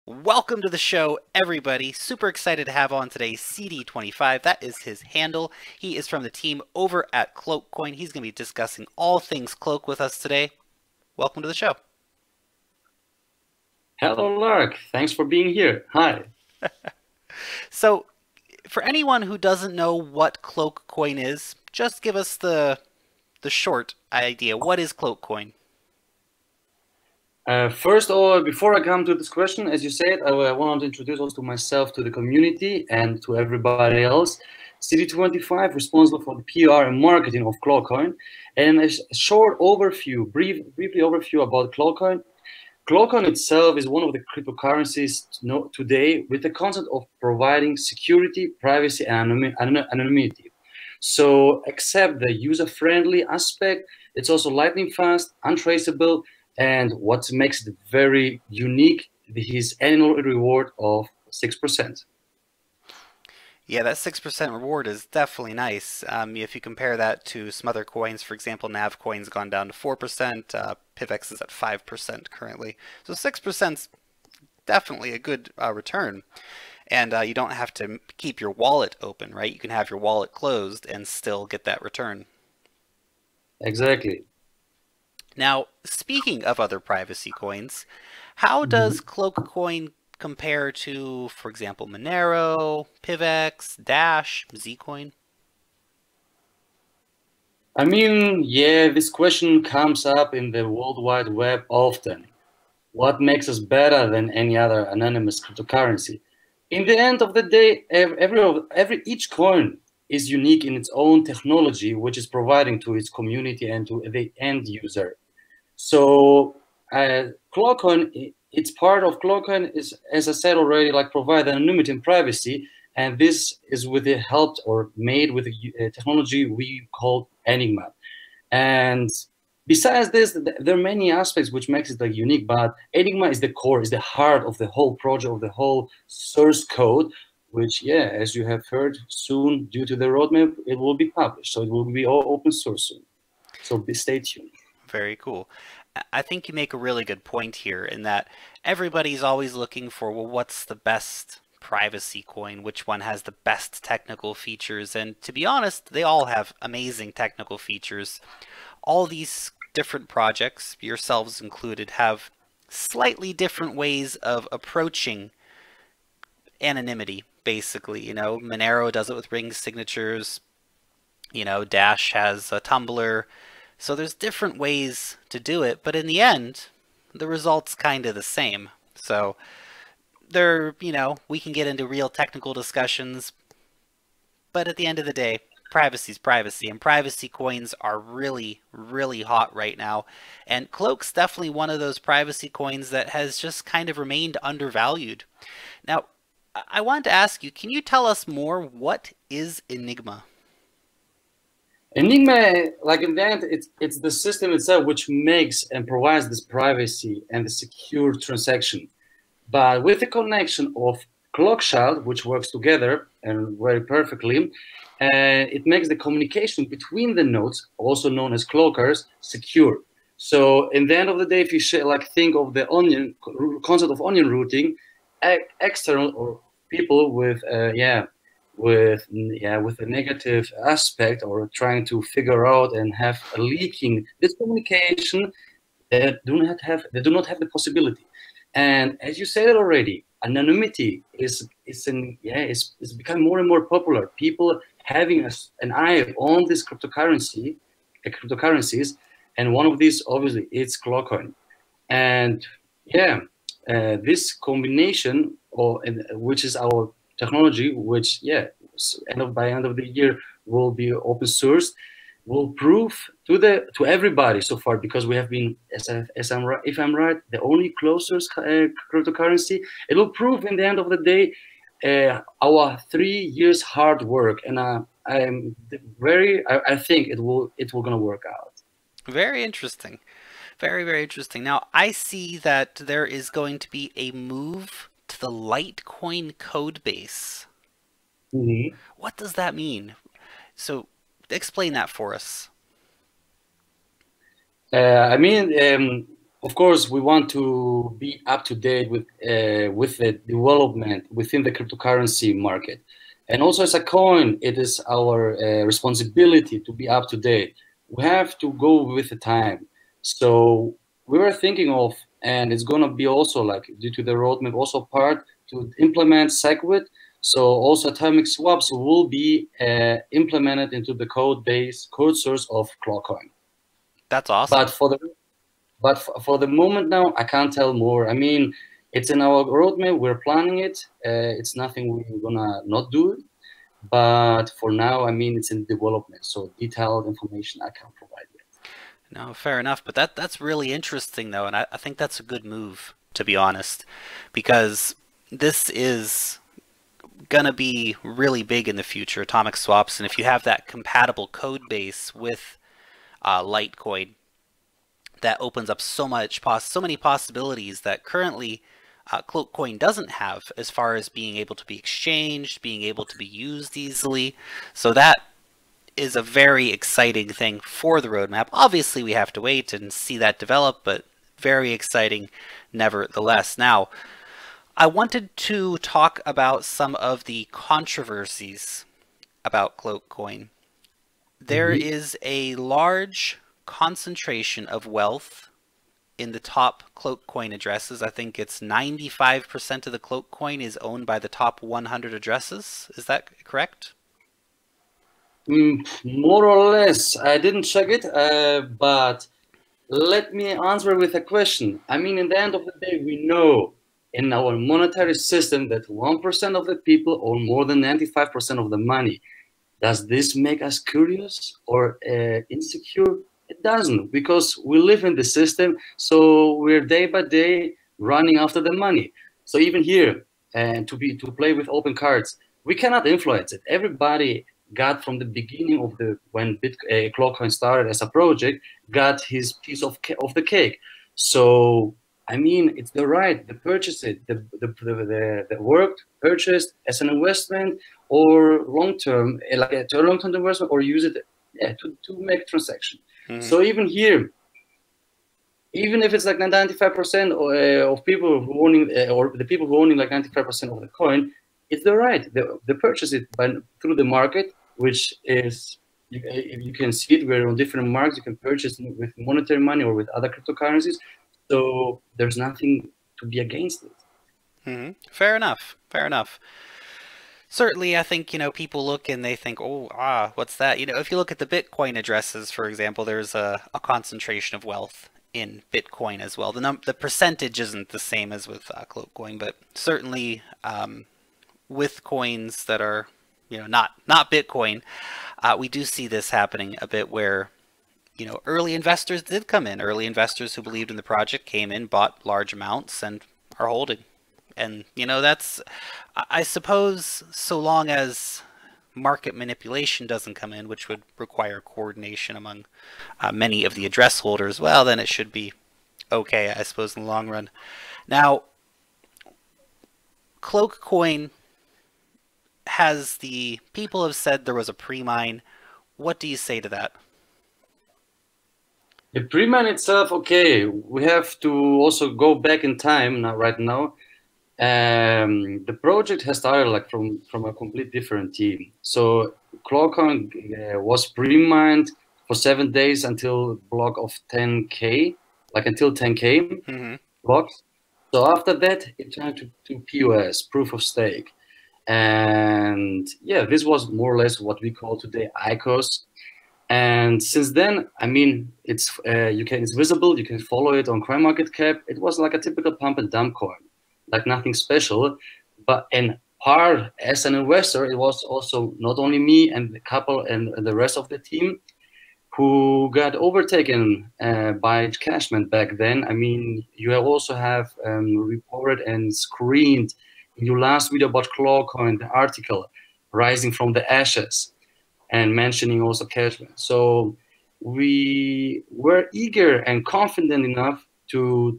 Welcome to the show, everybody. Super excited to have on today CD25. That is his handle. He is from the team over at Cloakcoin. He's going to be discussing all things Cloak with us today. Welcome to the show. Hello, Lark. Thanks for being here. Hi. So, for anyone who doesn't know what Cloakcoin is, just give us the short idea. What is Cloakcoin? First of all, before I come to this question, as you said, I want to introduce also myself to the community and to everybody else. CD25, responsible for the PR and marketing of Cloakcoin, and a short overview, briefly overview about Cloakcoin. Cloakcoin itself is one of the cryptocurrencies today with the concept of providing security, privacy, and anonymity. So, except the user-friendly aspect, it's also lightning fast, untraceable, and what makes it very unique, his annual reward of 6%. Yeah, that 6% reward is definitely nice. If you compare that to some other coins, for example, NAV coin's gone down to 4%, PIVX is at 5% currently. So 6% is definitely a good return. And you don't have to keep your wallet open, right? You can have your wallet closed and still get that return. Exactly. Now, speaking of other privacy coins, how does Cloakcoin compare to, for example, Monero, PIVX, Dash, Zcoin? I mean, yeah, this question comes up in the World Wide Web often. What makes us better than any other anonymous cryptocurrency? In the end of the day, each coin is unique in its own technology, which is providing to its community and to the end user. So Cloakcoin, it's part of Cloakcoin is, as I said already, like provide anonymity and privacy, and this is with the help or made with a technology we call Enigma. And besides this, there are many aspects which makes it like unique, but Enigma is the core, is the heart of the whole project, of the whole source code, which, yeah, as you have heard, soon, due to the roadmap, it will be published. So it will be all open source soon. So stay tuned. Very cool. I think you make a really good point here in that everybody's always looking for, well, what's the best privacy coin? Which one has the best technical features? And to be honest, they all have amazing technical features. All these different projects, yourselves included, have slightly different ways of approaching anonymity, basically. You know, Monero does it with ring signatures. You know, Dash has a Tumblr. So there's different ways to do it, but in the end, the result's kind of the same. So we can get into real technical discussions, but at the end of the day, privacy's privacy, and privacy coins are really, really hot right now. And Cloak's definitely one of those privacy coins that has just kind of remained undervalued. Now, I wanted to ask you, can you tell us more? What is Enigma? Enigma, like in the end, it's the system itself which makes and provides this privacy and the secure transaction. But with the connection of Clockshard, which works together and very perfectly, it makes the communication between the nodes, also known as cloakers, secure. So in the end of the day, if you think of the concept of onion routing, external or people with a negative aspect or trying to figure out and have a leaking this communication, they do not have the possibility. And as you said already, anonymity is becoming more and more popular. People having an eye on this cryptocurrencies, and one of these obviously it's Cloakcoin. And this combination, which is our technology, which by end of the year will be open source, will prove to everybody so far, because we have been, if I'm right, the only closed source cryptocurrency. It will prove in the end of the day our 3 years hard work, and I think it will gonna work out. Very interesting. Very, very interesting. Now, I see that there is going to be a move to the Litecoin code base. What does that mean? So, explain that for us. I mean, Of course, we want to be up to date with the development within the cryptocurrency market. And also as a coin, it is our responsibility to be up to date. We have to go with the time. So we were thinking of, and it's going to be also like due to the roadmap, also part to implement SegWit. So also atomic swaps will be implemented into the code source of Cloakcoin. That's awesome. But for the moment now, I can't tell more. I mean, it's in our roadmap. We're planning it. It's nothing we're gonna not do it. But for now, I mean, it's in development. So detailed information I can't provide yet. No, fair enough. But that's really interesting, though, and I think that's a good move, to be honest, because this is gonna be really big in the future, atomic swaps, and if you have that compatible code base with Litecoin, that opens up so many possibilities that currently Cloakcoin doesn't have, as far as being able to be exchanged, being able to be used easily. So that is a very exciting thing for the roadmap. Obviously, we have to wait and see that develop, but very exciting nevertheless. Now, I wanted to talk about some of the controversies about Cloakcoin. There is a large concentration of wealth in the top Cloakcoin addresses. I think it's 95% of the Cloakcoin is owned by the top 100 addresses. Is that correct? More or less. I didn't check it, but let me answer with a question. I mean, in the end of the day, we know in our monetary system that 1% of the people own more than 95% of the money. Does this make us curious or insecure? It doesn't, because we live in the system, so we're day by day running after the money. So even here, and to play with open cards, we cannot influence it. Everybody got from the beginning of when Cloakcoin started as a project, got his piece of the cake. So I mean, it's the right, the purchase it, the work purchased as an investment or long-term, like a long-term investment, or use it to make transaction. So even here, even if it's like 95% of people who owning, or the people who owning like 95% of the coin, it's the right. They purchase it through the market, which is, you can see it, we're on different markets. You can purchase with monetary money or with other cryptocurrencies. So there's nothing to be against it. Fair enough. Fair enough. Certainly, I think, people look and they think, oh, what's that? If you look at the Bitcoin addresses, for example, there's a concentration of wealth in Bitcoin as well. The percentage isn't the same as with Cloakcoin, but certainly with coins that are, not Bitcoin, we do see this happening a bit where, early investors did come in. Early investors who believed in the project came in, bought large amounts, and are holding. And, that's, I suppose, so long as market manipulation doesn't come in, which would require coordination among many of the address holders, well, then it should be okay, I suppose, in the long run. Now, Cloakcoin people have said there was a premine. What do you say to that? The premine itself, okay, we have to also go back in time right now. The project has started like from a complete different team. So Cloakcoin was pre-mined for 7 days until block of 10K, like until 10K blocks. So after that, it turned to POS, proof of stake. And yeah, this was more or less what we call today ICOs. And since then, I mean, it's visible. You can follow it on CoinMarketCap. It was like a typical pump and dump coin, like nothing special. But in part, as an investor, it was also not only me and the couple and the rest of the team who got overtaken by Cashman back then. I mean, you also have reported and screened in your last video about Cloakcoin, the article rising from the ashes, and mentioning also Cashman. So we were eager and confident enough to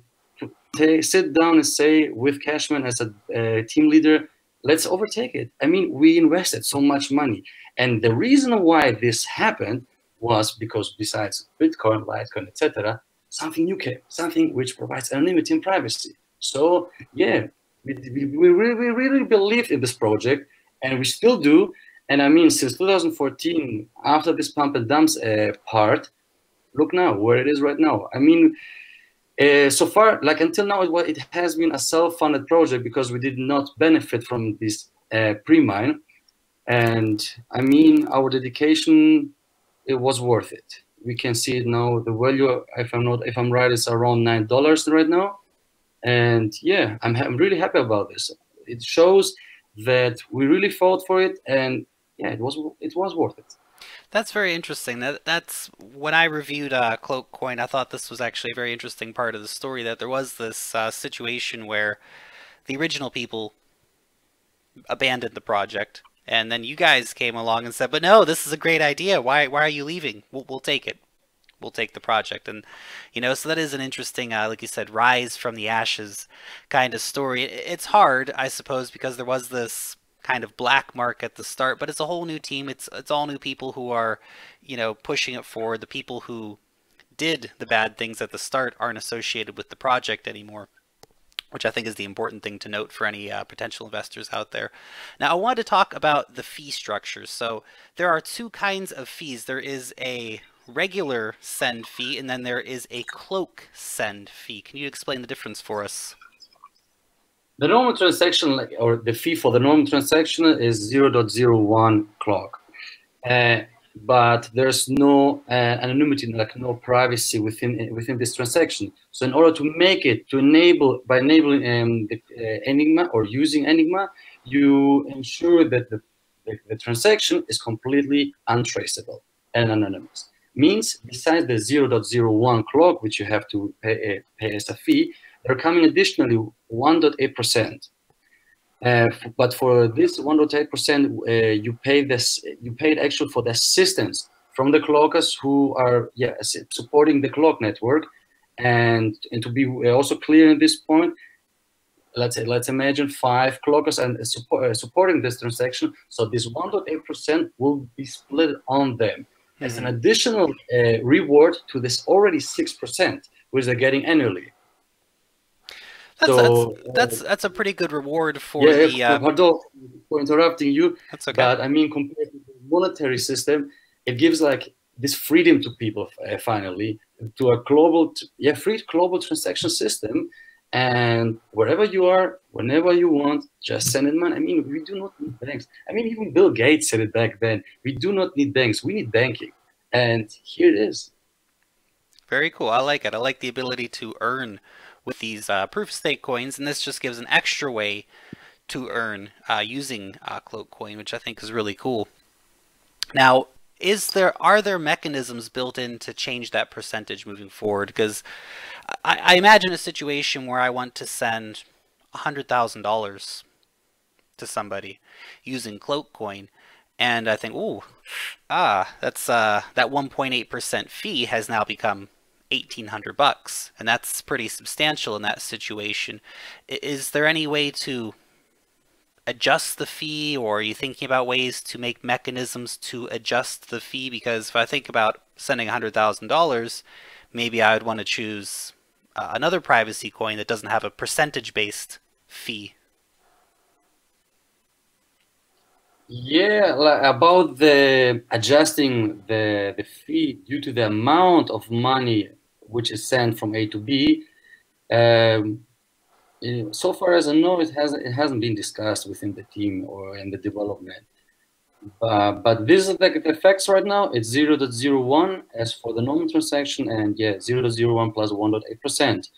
sit down and say with Cashman as a team leader, let's overtake it. I mean, we invested so much money. And the reason why this happened was because besides Bitcoin, Litecoin, etc., something new came, something which provides anonymity and privacy. So yeah, we really believe in this project, and we still do. And I mean, since 2014, after this pump and dumps part, look now where it is right now. I mean, so far, like until now, it has been a self-funded project because we did not benefit from this premine. And I mean, our dedication, it was worth it. We can see it now. The value, if I'm right, is around $9 right now. And yeah, I'm really happy about this. It shows that we really fought for it, and yeah, it was worth it. That's very interesting. That's when I reviewed Cloakcoin, I thought this was actually a very interesting part of the story, that there was this situation where the original people abandoned the project, and then you guys came along and said, but no, this is a great idea. Why are you leaving? We'll take it. We'll take the project. And, you know, so that is an interesting, like you said, rise from the ashes kind of story. It's hard, I suppose, because there was this kind of black mark at the start, but it's a whole new team. It's all new people who are, you know, pushing it forward. The people who did the bad things at the start aren't associated with the project anymore, which I think is the important thing to note for any potential investors out there. Now, I wanted to talk about the fee structures. So there are two kinds of fees. There is a regular send fee, and then there is a cloak send fee. Can you explain the difference for us? The normal transaction, or the fee for the normal transaction, is 0.01 clock. But there's no anonymity, like no privacy within this transaction. So in order to make it, by enabling Enigma or using Enigma, you ensure that the transaction is completely untraceable and anonymous. Means besides the 0.01 clock, which you have to pay as a fee, they're coming additionally 1.8%. But for this 1.8%, you paid actually for the assistance from the clockers who are supporting the clock network. And to be also clear in this point, let's imagine 5 clockers and supporting this transaction. So this 1.8% will be split on them as an additional reward to this already 6%, which they're getting annually. That's a pretty good reward for pardon for interrupting you. That's okay. But I mean, compared to the monetary system, it gives like this freedom to people finally to a global, free global transaction system. And wherever you are, whenever you want, just send it money. I mean, we do not need banks. I mean, even Bill Gates said it back then. We do not need banks. We need banking. And here it is. Very cool. I like it. I like the ability to earn with these proof-of-stake coins, and this just gives an extra way to earn using Cloakcoin, which I think is really cool. Now, are there mechanisms built in to change that percentage moving forward? Because I imagine a situation where I want to send $100,000 to somebody using Cloakcoin, and I think, that's that 1.8% fee has now become $1,800, and that's pretty substantial in that situation. Is there any way to adjust the fee, or are you thinking about ways to make mechanisms to adjust the fee? Because if I think about sending $100,000, maybe I would want to choose another privacy coin that doesn't have a percentage-based fee. Yeah, like about the adjusting the fee due to the amount of money which is sent from A to B. So far as I know, it hasn't been discussed within the team or in the development. But this is like the effects right now. It's 0.01 as for the normal transaction, and 0.01 plus 1.8%.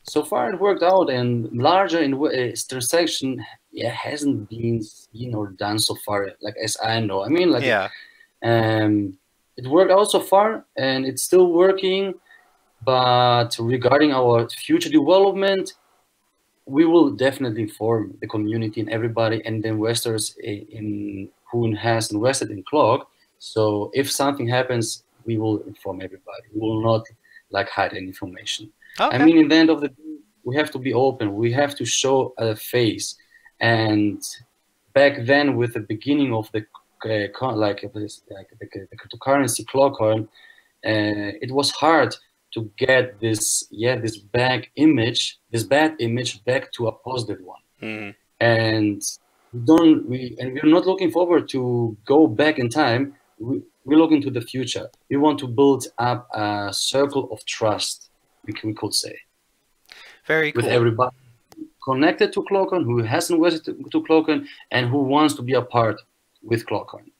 So far it worked out, and larger transaction hasn't been seen or done so far, like as I know. I mean, like it worked out so far, and it's still working. But regarding our future development, we will definitely inform the community and everybody and the investors who has invested in Cloak. So if something happens, we will inform everybody. We will not like hide any information. Okay. I mean, in the end of the day, we have to be open. We have to show a face. And back then, with the beginning of the cryptocurrency Cloakcoin, it was hard to get this bad image back to a positive one. And we're not looking forward to go back in time. We're looking to the future. We want to build up a circle of trust, we could say. Very cool. With everybody connected to Cloakcoin, who has invested to Cloakcoin, and who wants to be a part with Cloakcoin.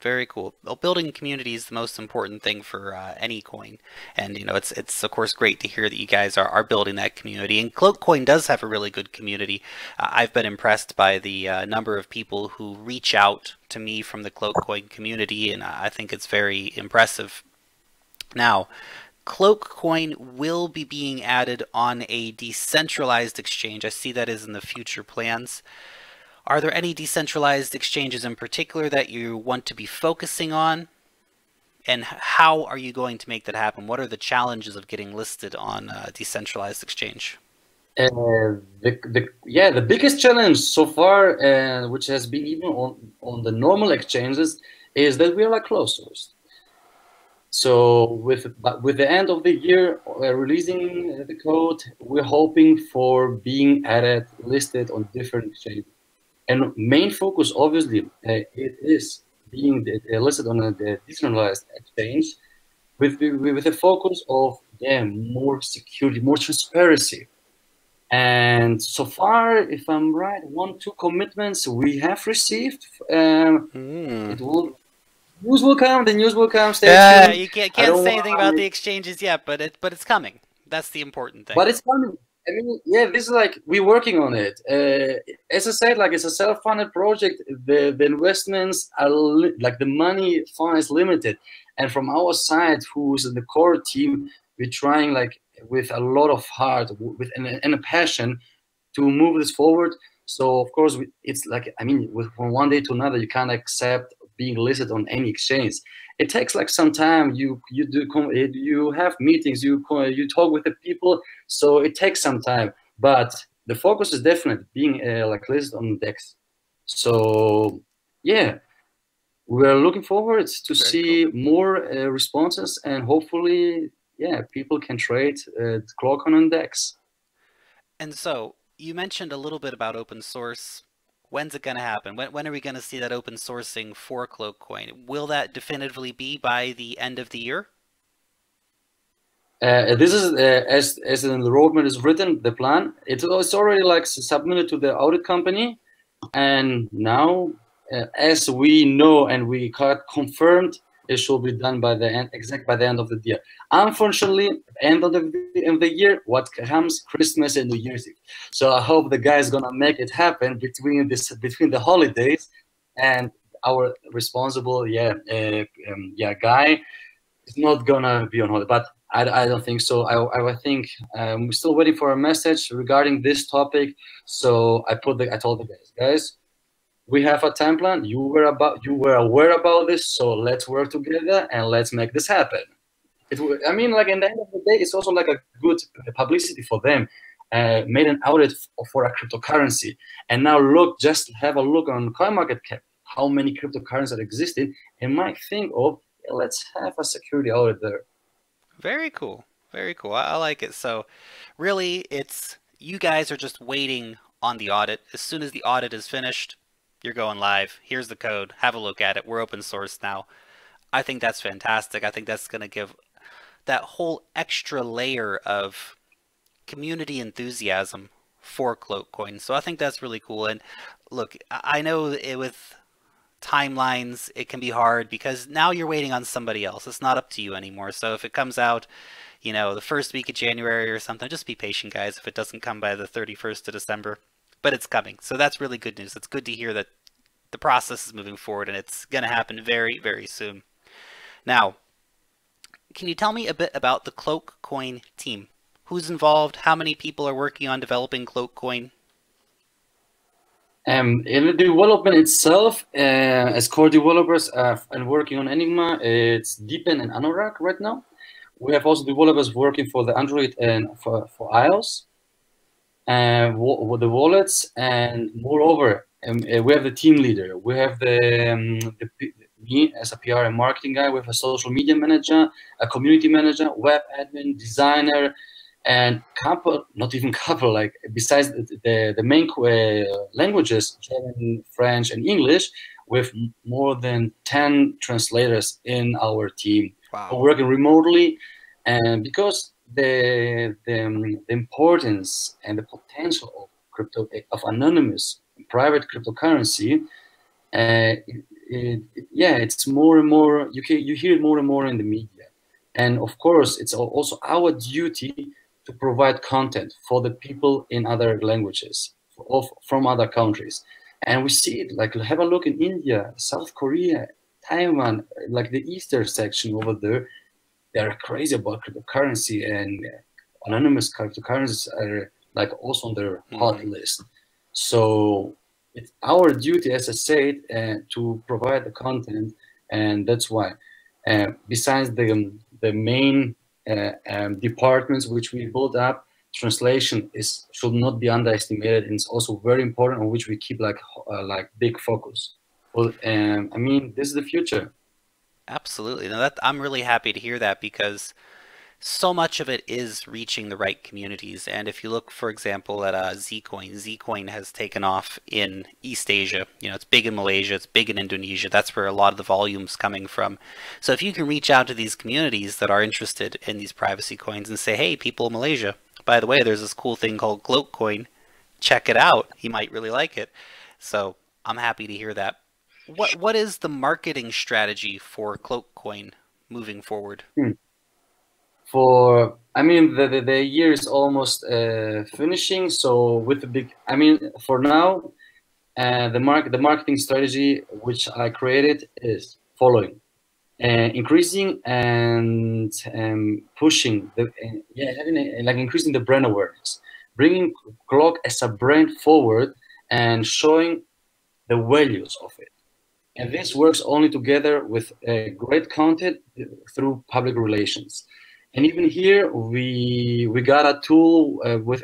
Very cool. Well, building community is the most important thing for any coin, and you know it's of course great to hear that you guys are building that community. And Cloakcoin does have a really good community. I've been impressed by the number of people who reach out to me from the Cloakcoin community, and I think it's very impressive. Now, Cloakcoin will be being added on a decentralized exchange. I see that is in the future plans. Are there any decentralized exchanges in particular that you want to be focusing on? And how are you going to make that happen? What are the challenges of getting listed on a decentralized exchange? The biggest challenge so far, which has been even on the normal exchanges, is that we are like closed source. So with the end of the year releasing the code, we're hoping for being listed on different exchanges. And main focus, obviously, it is being listed on a decentralized exchange with the focus of more security, more transparency. And so far, if I'm right, 1-2 commitments we have received. News will come. The news will come. Stay tuned. You can't say anything about the exchanges yet, but it's coming. That's the important thing. But it's coming. I mean, yeah, this is like we're working on it. As I said, like it's a self-funded project. The investments are like the money fund is limited, and from our side, who's in the core team, we're trying like with a lot of heart, and a passion, to move this forward. So of course, it's like from one day to another, you can't accept being listed on any exchange. It takes like some time. You have meetings, you talk with the people, so it takes some time. But the focus is definitely being like listed on DEX. So yeah, we're looking forward to see more responses, and hopefully, people can trade Cloakcoin on DEX. And so you mentioned a little bit about open source. When's it going to happen? When are we going to see that open sourcing for Cloakcoin? Will that definitively be by the end of the year? This is as in the roadmap is written, the plan. It's already like submitted to the audit company, and now, as we know and we got confirmed, it should be done by the end of the year. Unfortunately, end of the year, what comes? Christmas and New Year's Eve. So I hope the guy's gonna make it happen between the holidays, and our responsible guy is not gonna be on holiday. But I don't think so. I think we're still waiting for a message regarding this topic. So I told the guys, we have a time plan. You were aware about this, so let's work together and let's make this happen. I mean, like in the end of the day, it's also like a good publicity for them. Made an audit for a cryptocurrency, and now just have a look on CoinMarketCap how many cryptocurrencies existed, and might think of let's have a security audit there. Very cool. Very cool. I like it. So really, it's you guys are just waiting on the audit. As soon as the audit is finished, you're going live. Here's the code. Have a look at it. We're open source now. I think that's fantastic. I think that's going to give that whole extra layer of community enthusiasm for Cloakcoin. So I think that's really cool. And look, I know with timelines, it can be hard because now you're waiting on somebody else. It's not up to you anymore. So if it comes out, the first week of January or something, just be patient, guys, if it doesn't come by the 31st of December. But it's coming. So that's really good news. It's good to hear that the process is moving forward, and it's going to happen very, very soon. Now, can you tell me a bit about the Cloakcoin team? Who's involved? How many people are working on developing Cloakcoin? In the development itself, as core developers and working on Enigma, it's Deepen and Anurag right now. We have also developers working for the Android and for iOS. With the wallets, and moreover, we have the team leader. We have the me as a PR and marketing guy with a social media manager, a community manager, web admin, designer, and couple, not even couple, like besides the main languages, German, French, and English, with more than 10 translators in our team. Wow. Working remotely, and because the importance and the potential of crypto, of anonymous private cryptocurrency, it's more and more, you hear it more and more in the media. And of course, it's also our duty to provide content for the people in other languages from other countries. And we see it, like, have a look in India, South Korea, Taiwan, like the Eastern section over there. They're crazy about cryptocurrency, and anonymous cryptocurrencies are like also on their hot list. So it's our duty, as I said, to provide the content, and that's why. Besides the main departments which we build up, translation should not be underestimated, and it's also very important, on which we keep like big focus. Well, I mean, this is the future. Absolutely. No, I'm really happy to hear that, because so much of it is reaching the right communities. And if you look, for example, at Zcoin has taken off in East Asia. You know, it's big in Malaysia, it's big in Indonesia. That's where a lot of the volume's coming from. So if you can reach out to these communities that are interested in these privacy coins and say, hey, people in Malaysia, by the way, there's this cool thing called Cloakcoin. Check it out. You might really like it. So I'm happy to hear that. What is the marketing strategy for Cloakcoin moving forward? I mean, the year is almost finishing. So with the big, I mean, for now, the marketing strategy which I created is following: increasing and pushing increasing the brand awareness, bringing Cloak as a brand forward, and showing the values of it. And this works only together with great content through public relations. And even here, we got a tool with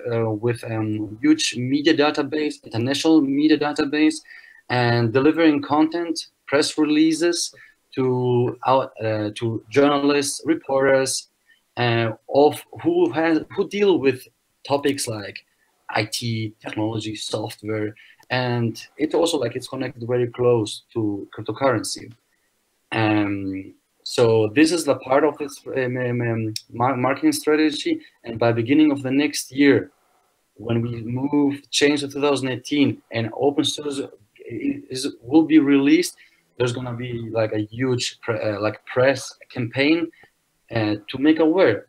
huge media database, international media database, and delivering content, press releases to journalists, reporters, who deal with topics like IT, technology, software, and it also it's connected very close to cryptocurrency. So this is the part of this marketing strategy. And by beginning of the next year, when we change to 2018 and open source will be released, there's gonna be like a huge press campaign to make aware.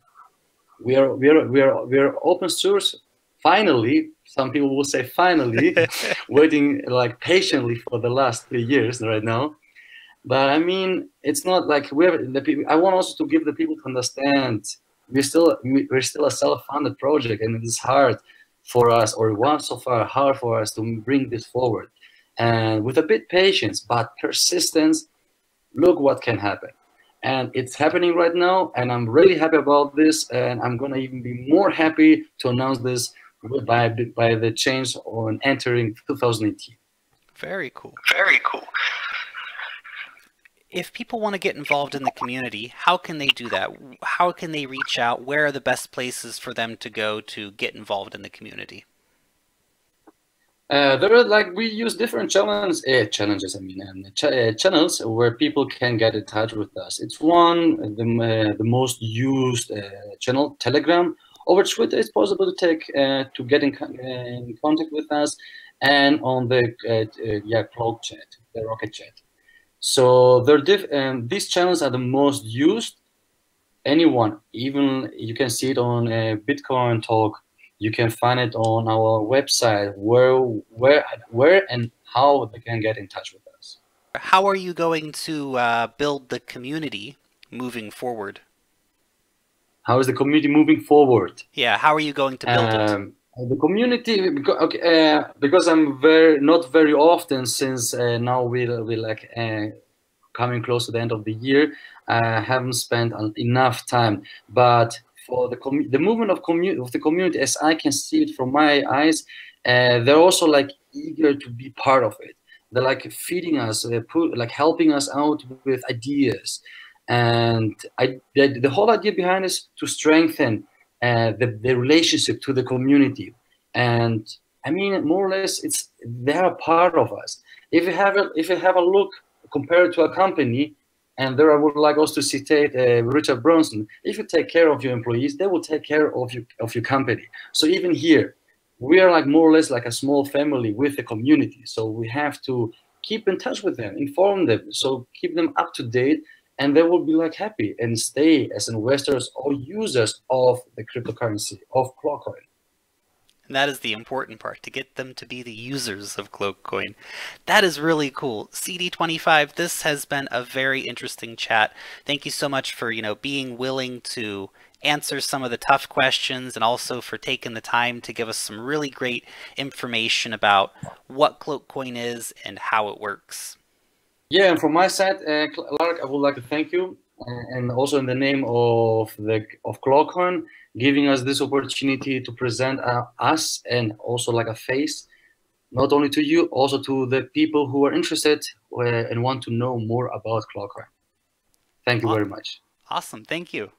We are open source. Finally, some people will say finally, waiting like patiently for the last 3 years right now. But I mean, it's not like I want also to give the people to understand we're still a self-funded project, and it is hard for us, or it was so far hard for us to bring this forward. And with a bit patience but persistence, look what can happen. And it's happening right now, and I'm really happy about this, and I'm gonna even be more happy to announce this by the change on entering 2018. Very cool. Very cool. If people want to get involved in the community, how can they do that? How can they reach out? Where are the best places for them to go to get involved in the community? There are we use different channels where people can get in touch with us. It's the most used channel, Telegram. Over Twitter, it's possible to get in contact with us, and on the Cloak chat, the Rocket chat. So these channels are the most used. Anyone, even you can see it on Bitcoin Talk. You can find it on our website where and how they can get in touch with us. How are you going to build the community moving forward? How is the community moving forward? Yeah, how are you going to build it? The community, because I'm not very often, since now we're coming close to the end of the year, I haven't spent enough time. But for the movement of the community, as I can see it from my eyes, they're also eager to be part of it. they're like feeding us, like helping us out with ideas. And the whole idea behind is to strengthen the relationship to the community. And I mean, more or less, they're a part of us. If you have a look compared to a company, and there I would like also to citate Richard Branson, if you take care of your employees, they will take care of your company. So even here, we are like more or less like a small family with the community. So we have to keep in touch with them, inform them, so keep them up to date, and they will be like happy and stay as investors or users of the cryptocurrency, of Cloakcoin. And that is the important part, to get them to be the users of Cloakcoin. That is really cool. CD25, this has been a very interesting chat. Thank you so much for, being willing to answer some of the tough questions, and also for taking the time to give us some really great information about what Cloakcoin is and how it works. Yeah, and from my side, Clark, I would like to thank you, and also in the name of Cloakcoin, giving us this opportunity to present us, and also like a face, not only to you, also to the people who are interested and want to know more about Cloakcoin. Thank you very much. Awesome. Thank you.